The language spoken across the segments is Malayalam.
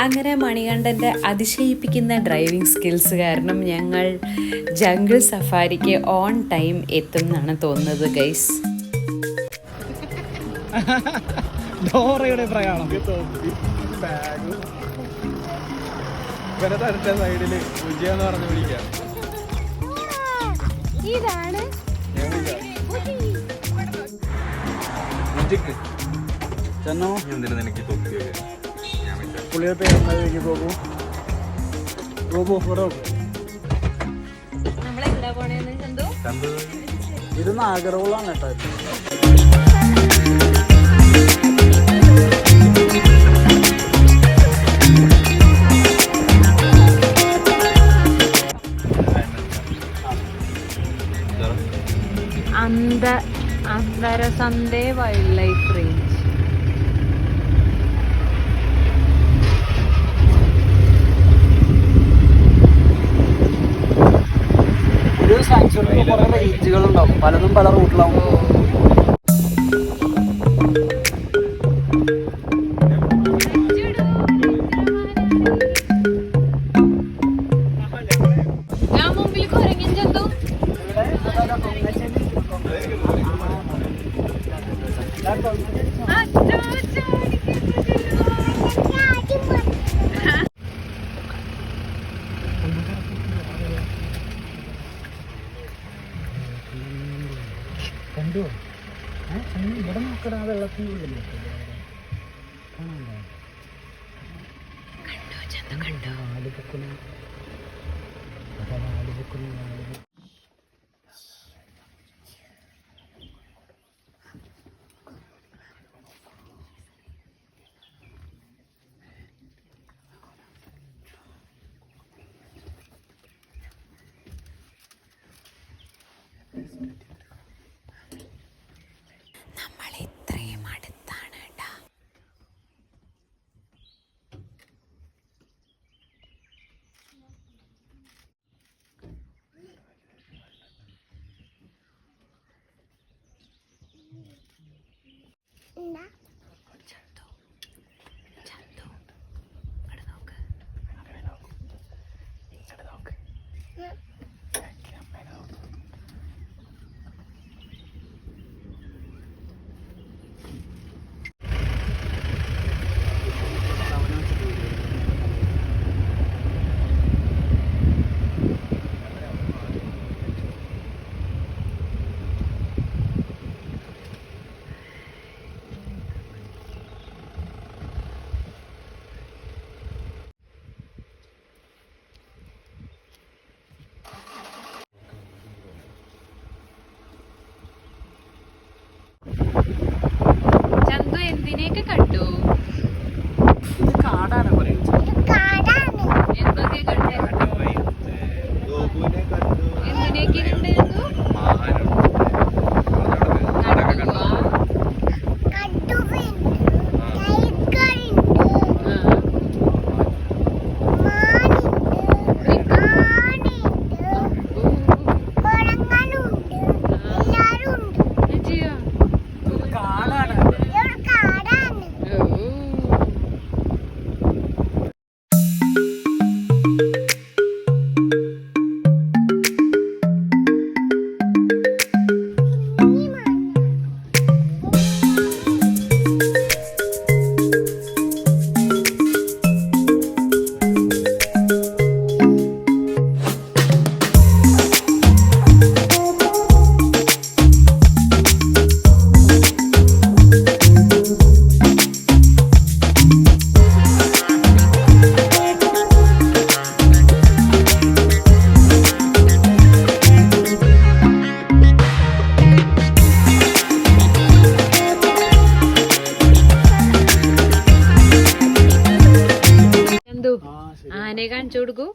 അങ്ങനെ മണികണ്ഠൻ്റെ അതിശയിപ്പിക്കുന്ന ഡ്രൈവിംഗ് സ്കിൽസ് കാരണം ഞങ്ങൾ ജംഗിൾ സഫാരിക്ക് ഓൺ ടൈം എത്തും എന്നാണ് തോന്നുന്നത് ഗൈസ്. ഡോറയുടെ പ്രയാണം സൈഡില് വിജയെന്ന് പറഞ്ഞു വിളിക്കാം. ഇതാണ് പുള്ളിയുടെ പേര് പോകും. നമ്മളെന്താ പോണേന്ന് ചന്തു? ഇത് നാഗർകോളാണ് കേട്ടോ. അന്തരസന്ധേ വൈൽഡ് ലൈഫ് റേഞ്ച്. ഒരു സാങ്ച്വറിയിൽ കുറെ റേഞ്ചുകളുണ്ടാവും, പലതും പല റൂട്ടിലാവും. ഞാൻ മുമ്പിൽ കുരങ്ങൻ ചന്തു. കണ്ടോ ഇവിടെ നോക്കടാ, വെള്ളത്തിനുള്ളിൽ നമ്മൾ ഇത്രയും അടുത്താണ് കേട്ടോ. ചന്തു എന്തിനെയൊക്കെ കണ്ടു? ഇത് കാടാണ് പറയുന്നത്. എന്തൊക്കെ കണ്ടു? എന്തിനെയൊക്കെ കണ്ടു ചന്തു? ആനയെ കാണിച്ചു കൊടുക്കൂ.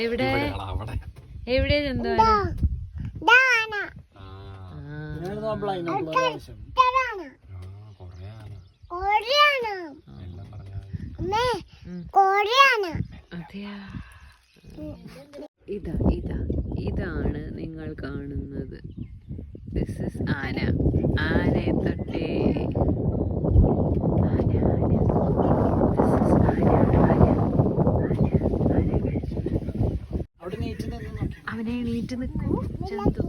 എവിടെ എവിടെ ചന്തു? ഇതാണ് നിങ്ങൾ കാണുന്നത്. ദിസ് ഇസ് ആന. ആനയെ തൊട്ടേ ആന. ദിസ് ഇസ് എണീറ്റ് നിൽക്കൂ ചന്തു.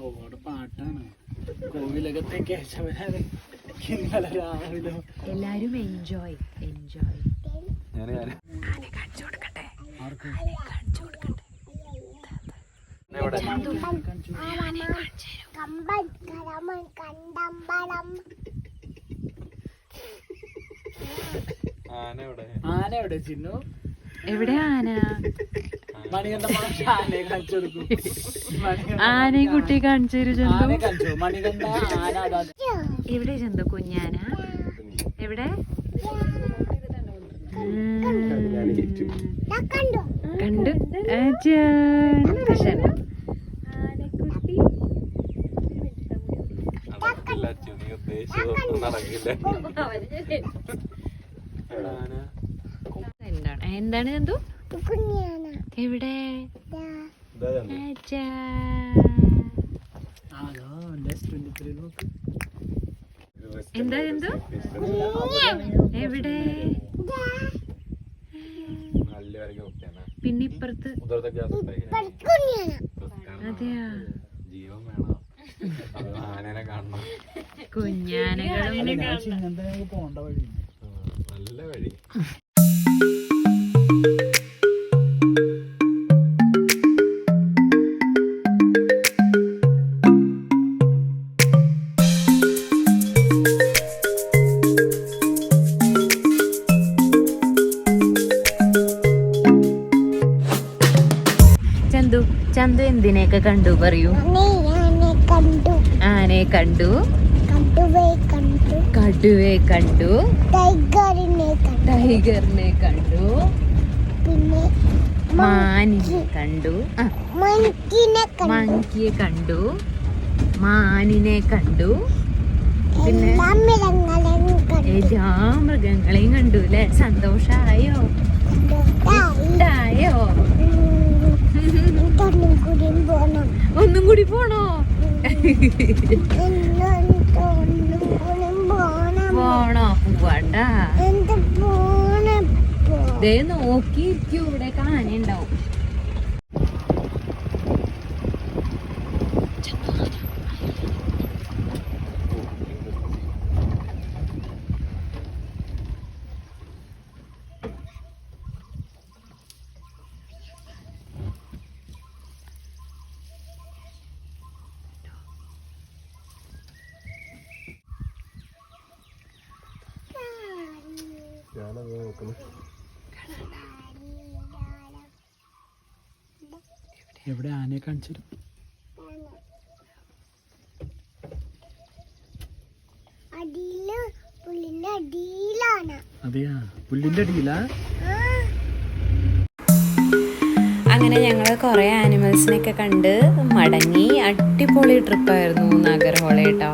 ഓടെ പാട്ടാണ് കോവിലകത്തെ കേശവനാണ് ഇന്നലെ രാവിലെ. എല്ലാരും എൻജോയ് എൻജോയ്. ആന എവിടെ ചിന്നു? എവിടെ ആന? മണികണ്ഠ മാഷ് ആനയെ കാണിച്ചു കൊടുക്കും. ആനയെ കുട്ടി കാണിച്ചു തരൂ ചന്തു. ആനയെ കാണിച്ചു. മണികണ്ഠ ആന അതാ. എവിടെ ചന്തു കുഞ്ഞാന? എവിടെ? കണ്ടു കൃഷ്ണൻ. എന്താണ് ചന്തു? എവിടെ? എന്താ ചന്തു? എവിടെ? പിന്നെ ഇപ്പുറത്ത്. അതെയാ, കുഞ്ഞാനകളും പോണ്ട വഴി നല്ല വഴി. ചന്തു ചന്തു എന്തിനെയൊക്കെ കണ്ടു പറയൂ. ആനയെ കണ്ടു, കടുവയെ കണ്ടു, ടൈഗറിനെ കണ്ടു, പിന്നെ മാനിനെ കണ്ടു, മങ്കിയെ കണ്ടു, മാനിനെ കണ്ടു, പിന്നെ എല്ലാ മൃഗങ്ങളെയും കണ്ടു അല്ലേ? സന്തോഷായോ? ഇഷ്ടായോ? ഒന്നും കൂടി പോണോ? പോണോ? പോവണ്ട. ദേ നോക്കിയിരിക്കൂ, ഇവിടെ കാണുണ്ടാവും. എവിടെ ആനയെ കാണിച്ചു? അതെയാ, പുല്ലിന്റെ അടിയിലാ. അങ്ങനെ ഞങ്ങൾ കുറേ ആനിമൽസിനെയൊക്കെ കണ്ട് മടങ്ങി. അടിപൊളി ട്രിപ്പായിരുന്നു നാഗർഹോള കേട്ടോ.